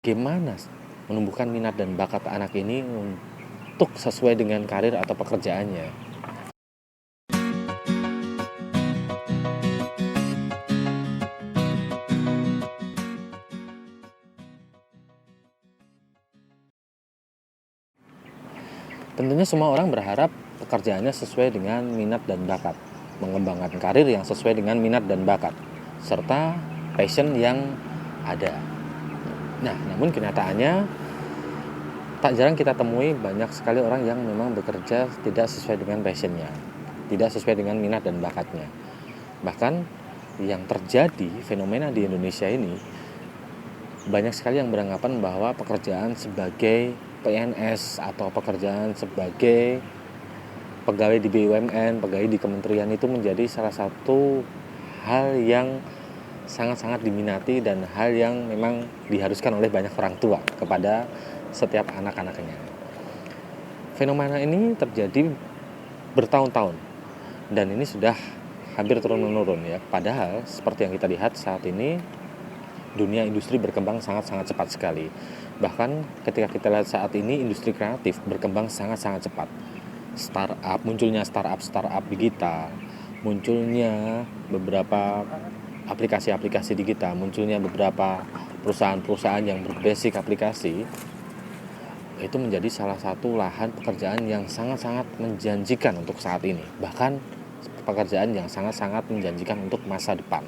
Gimana menumbuhkan minat dan bakat anak ini untuk sesuai dengan karir atau pekerjaannya? Tentunya semua orang berharap pekerjaannya sesuai dengan minat dan bakat, mengembangkan karir yang sesuai dengan minat dan bakat, serta passion yang ada. Nah, namun kenyataannya tak jarang kita temui banyak sekali orang yang memang bekerja tidak sesuai dengan passionnya, tidak sesuai dengan minat dan bakatnya. Bahkan yang terjadi fenomena di Indonesia ini, banyak sekali yang beranggapan bahwa pekerjaan sebagai PNS atau pekerjaan sebagai pegawai di BUMN, pegawai di kementerian itu menjadi salah satu hal yang sangat-sangat diminati dan hal yang memang diharuskan oleh banyak orang tua kepada setiap anak-anaknya. Fenomena ini terjadi bertahun-tahun dan ini sudah hampir turun-menurun ya. Padahal seperti yang kita lihat saat ini, dunia industri berkembang sangat-sangat cepat sekali. Bahkan ketika kita lihat saat ini, industri kreatif berkembang sangat-sangat cepat. Munculnya startup digital, munculnya beberapa aplikasi-aplikasi digital, munculnya beberapa perusahaan-perusahaan yang berbasic aplikasi, itu menjadi salah satu lahan pekerjaan yang sangat-sangat menjanjikan untuk saat ini. Bahkan pekerjaan yang sangat-sangat menjanjikan untuk masa depan.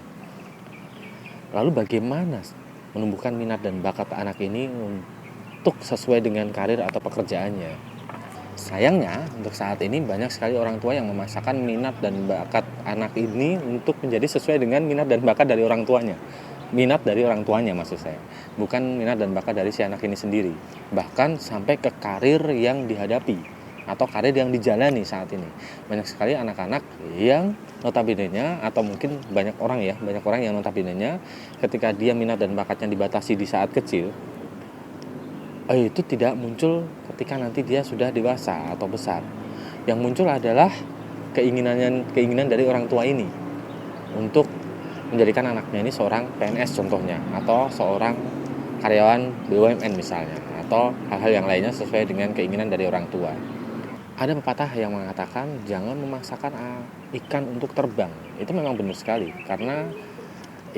Lalu bagaimana menumbuhkan minat dan bakat anak ini untuk sesuai dengan karir atau pekerjaannya? Sayangnya untuk saat ini banyak sekali orang tua yang memaksakan minat dan bakat anak ini untuk menjadi sesuai dengan minat dan bakat dari orang tuanya. Minat dari orang tuanya maksud saya, bukan minat dan bakat dari si anak ini sendiri. Bahkan sampai ke karir yang dihadapi atau karir yang dijalani saat ini. Banyak sekali anak-anak yang notabene-nya, atau mungkin banyak orang yang notabene-nya ketika dia minat dan bakatnya dibatasi di saat kecil, itu tidak muncul ketika nanti dia sudah dewasa atau besar. Yang muncul adalah keinginan dari orang tua ini untuk menjadikan anaknya ini seorang PNS contohnya, atau seorang karyawan BUMN misalnya, atau hal-hal yang lainnya sesuai dengan keinginan dari orang tua. Ada pepatah yang mengatakan jangan memaksakan ikan untuk terbang. Itu memang benar sekali, karena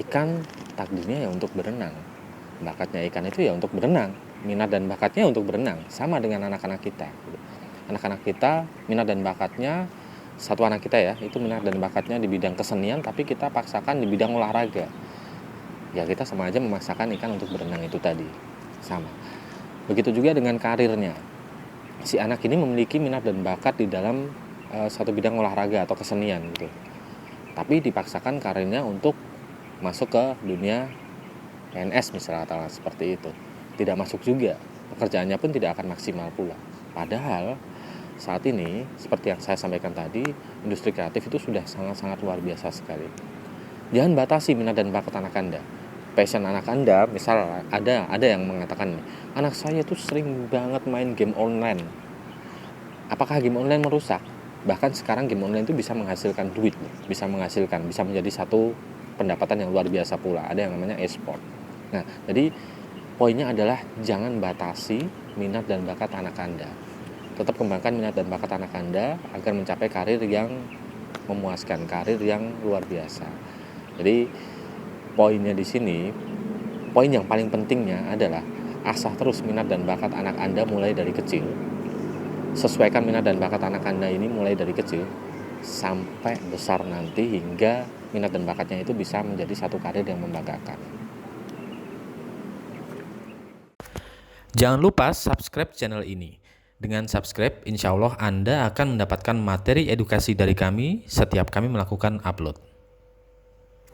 ikan takdirnya ya untuk berenang. Bakatnya ikan itu ya untuk berenang, minat dan bakatnya untuk berenang. Sama dengan anak-anak kita. Anak-anak kita minat dan bakatnya, satu anak kita ya, itu minat dan bakatnya di bidang kesenian, tapi kita paksakan di bidang olahraga. Ya kita sama aja memaksakan ikan untuk berenang itu tadi. Sama. Begitu juga dengan karirnya. Si anak ini memiliki minat dan bakat di dalam satu bidang olahraga atau kesenian gitu. Tapi dipaksakan karirnya untuk masuk ke dunia PNS misalnya, atau seperti itu. Tidak masuk juga. Pekerjaannya pun tidak akan maksimal pula. Padahal saat ini seperti yang saya sampaikan tadi, industri kreatif itu sudah sangat-sangat luar biasa sekali. Jangan batasi minat dan bakat anak Anda. Passion anak Anda, misal ada yang mengatakan, anak saya tuh sering banget main game online. Apakah game online merusak? Bahkan sekarang game online itu bisa menghasilkan duit, bisa menjadi satu pendapatan yang luar biasa pula. Ada yang namanya e-sport. Nah, jadi poinnya adalah jangan batasi minat dan bakat anak Anda. Tetap kembangkan minat dan bakat anak Anda agar mencapai karir yang memuaskan, karir yang luar biasa. Jadi poinnya di sini, poin yang paling pentingnya adalah asah terus minat dan bakat anak Anda mulai dari kecil. Sesuaikan minat dan bakat anak Anda ini mulai dari kecil sampai besar nanti, hingga minat dan bakatnya itu bisa menjadi satu karir yang membanggakan. Jangan lupa subscribe channel ini. Dengan subscribe, insya Allah Anda akan mendapatkan materi edukasi dari kami setiap kami melakukan upload.